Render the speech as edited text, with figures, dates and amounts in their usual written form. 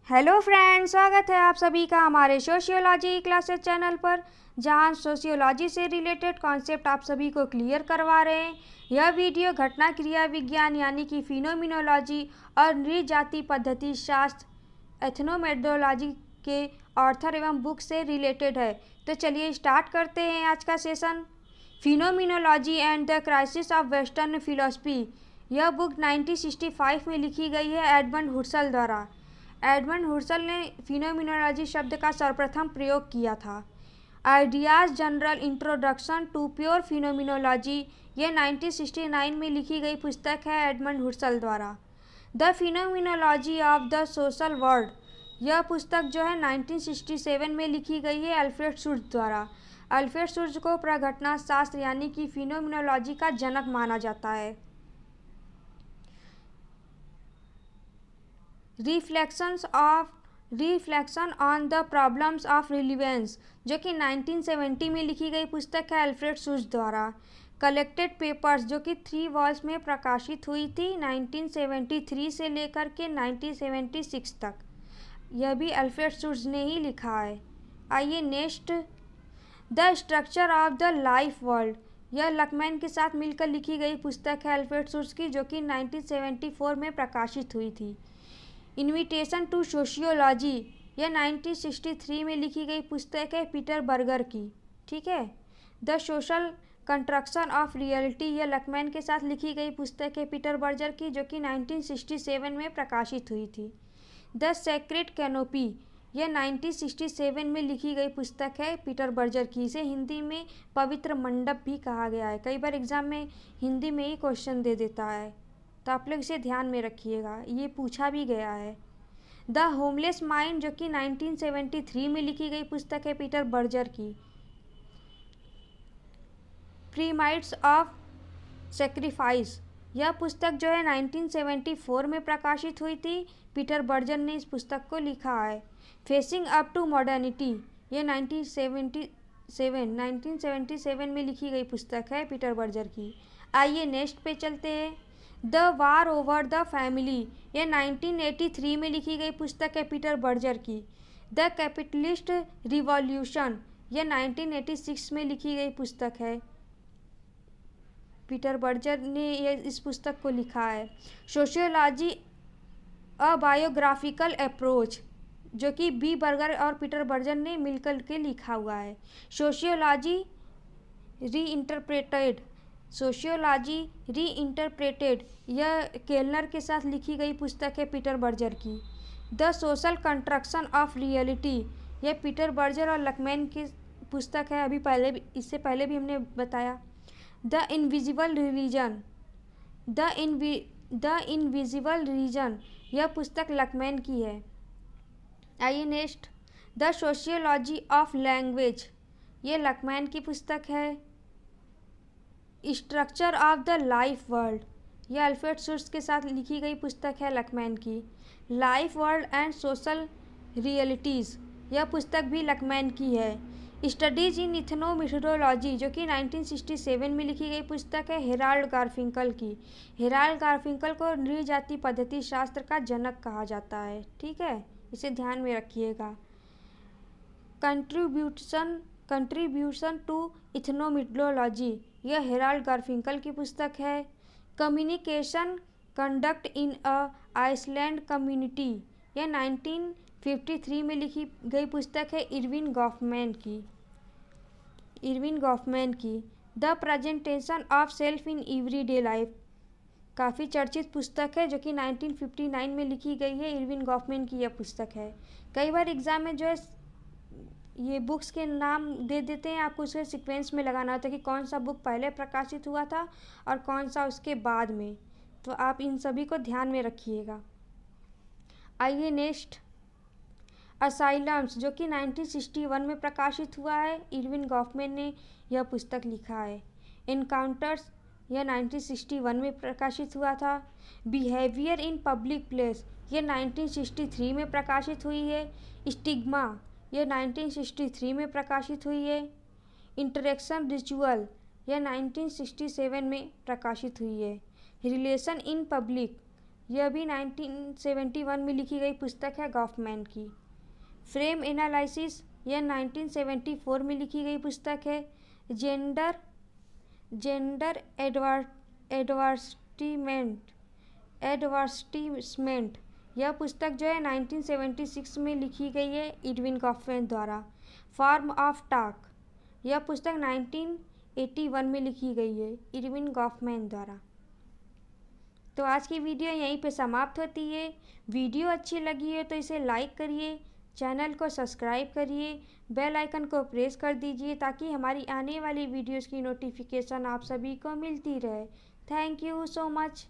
Hello friends, स्वागत है आप सभी का हमारे सोशियोलॉजी क्लासेस चैनल पर, जहां सोशियोलॉजी से रिलेटेड कॉन्सेप्ट आप सभी को क्लियर करवा रहे हैं। यह वीडियो घटना क्रिया विज्ञान यानी कि फिनोमिनोलॉजी और नृजाति पद्धति शास्त्र एथनोमेडोलॉजी के ऑथर एवं बुक से रिलेटेड है। तो चलिए स्टार्ट करते हैं आज का session. Phenomenology and the crisis of western philosophy, यह बुक 1965 में लिखी गई है एडमंड हुसर्ल द्वारा। एडमंड हुसर्ल ने फिनोमिनोलॉजी शब्द का सर्वप्रथम प्रयोग किया था। Ideas general introduction to pure phenomenology, ये 1969 में लिखी गई पुस्तक है एडमंड हुसर्ल द्वारा। The phenomenology of the social world, यह पुस्तक जो है 1967 में लिखी गई है अल्फ्रेड शुट्ज द्वारा। अल्फ्रेड शुट्ज को प्रघटना शास्त्र यानी कि फिनोमिनोलॉजी का जनक माना जाता है। Reflection on the problems of relevance, जो कि 1970 में लिखी गई पुस्तक है अल्फ्रेड शुट्ज द्वारा। कलेक्टेड पेपर्स, जो कि 3 वॉल्यूम्स में प्रकाशित हुई थी 1973 से लेकर के 1976 तक। यह भी अल्फ्रेड शुट्ज ने ही लिखा है। आइए next, the structure of the life world, यह लकमैन के साथ मिलकर लिखी गई पुस्तक है अल्फ्रेड शुट्ज की, जो कि 1974 में प्रकाशित हुई थी। इन्विटेशन टू सोशियोलॉजी, यह 1963 में लिखी गई पुस्तक है पीटर बर्गर की। ठीक है। The social construction of reality, यह लकमैन के साथ लिखी गई पुस्तक है पीटर बर्गर की, जो कि 1967 में प्रकाशित हुई थी। द सेक्रेड कैनोपी, यह 1967 में लिखी गई पुस्तक है पीटर बर्गर की। इसे हिंदी में पवित्र मंडप भी कहा गया है। कई बार एग्जाम में हिंदी में ही क्वेश्चन दे देता है, तो आप लोग इसे ध्यान में रखिएगा, ये पूछा भी गया है। द होमलेस माइंड, जो कि 1973 में लिखी गई पुस्तक है पीटर बर्गर की। प्रीमाइड्स ऑफ सेक्रीफाइस, यह पुस्तक जो है 1974 में प्रकाशित हुई थी। पीटर बर्गर ने इस पुस्तक को लिखा है। फेसिंग अप टू मॉडर्निटी, यह 1977 में लिखी गई पुस्तक है पीटर बर्गर की। आइए नेक्स्ट पे चलते हैं। The war over the family, यह 1983 में लिखी गई पुस्तक है पीटर बर्गर की। द कैपिटलिस्ट रिवॉल्यूशन, यह 1986 में लिखी गई पुस्तक है। पीटर बर्गर ने इस पुस्तक को लिखा है। सोशियोलॉजी अ बायोग्राफिकल अप्रोच, जो कि बी बर्गर और पीटर बर्गर ने मिलकर के लिखा हुआ है। सोशियोलॉजी रीइंटरप्रेटेड, यह केलनर के साथ लिखी गई पुस्तक है पीटर बर्गर की। The social construction of reality, यह पीटर बर्गर और लकमैन की पुस्तक है। इससे पहले भी हमने बताया। द इनविजिबल रीजन, यह पुस्तक लकमैन की है। आइए next, the sociology of language, ये लकमैन की पुस्तक है। Structure of the life world, यह अल्फ्रेड शुट्ज के साथ लिखी गई पुस्तक है लकमैन की। Life world and social realities, यह पुस्तक भी लकमैन की है। स्टडीज इन इथनोमेटोलॉजी, जो कि 1967 में लिखी गई पुस्तक है हेराल्ड गारफिंकल की। हेराल्ड गारफिंकल को नृजाति पद्धति शास्त्र का जनक कहा जाता है। ठीक है, इसे ध्यान में रखिएगा। कंट्रीब्यूशन टू इथनोमेटोलॉजी, यह हेराल्ड गारफिंकल की पुस्तक है। Communication conduct in a island community, यह 1953 में लिखी गई पुस्तक है इरविन गॉफमैन की। The presentation of self in everyday life, काफ़ी चर्चित पुस्तक है, जो कि 1959 में लिखी गई है। इरविन गॉफमैन की यह पुस्तक है। कई बार एग्जाम में जो है ये बुक्स के नाम दे देते हैं, आपको उसे सीक्वेंस में लगाना होता है कि कौन सा बुक पहले प्रकाशित हुआ था और कौन सा उसके बाद में, तो आप इन सभी को ध्यान में रखिएगा। आइए नेक्स्ट, असाइलम्स, जो कि 1961 में प्रकाशित हुआ है। इरविन गॉफमैन ने यह पुस्तक लिखा है। एनकाउंटर्स, यह 1961 में प्रकाशित हुआ था। बिहेवियर इन पब्लिक प्लेस, यह 1963 में प्रकाशित हुई है। स्टिग्मा, यह 1963 में प्रकाशित हुई है। इंटरेक्शन रिचुअल, यह 1967 में प्रकाशित हुई है। रिलेशन इन पब्लिक, यह भी 1971 में लिखी गई पुस्तक है गॉफमैन की। फ्रेम एनालिसिस, यह 1974 में लिखी गई पुस्तक है। जेंडर एडवर्टिसमेंट, यह पुस्तक जो है 1976 में लिखी गई है इरविन गॉफमैन द्वारा। फॉर्म ऑफ टॉक, यह पुस्तक 1981 में लिखी गई है इरविन गॉफमैन द्वारा। तो आज की वीडियो यहीं पे समाप्त होती है। वीडियो अच्छी लगी है तो इसे लाइक करिए, चैनल को सब्सक्राइब करिए, बेल आइकन को प्रेस कर दीजिए ताकि हमारी आने वाली वीडियोस की नोटिफिकेशन आप सभी को मिलती रहे। Thank you so much.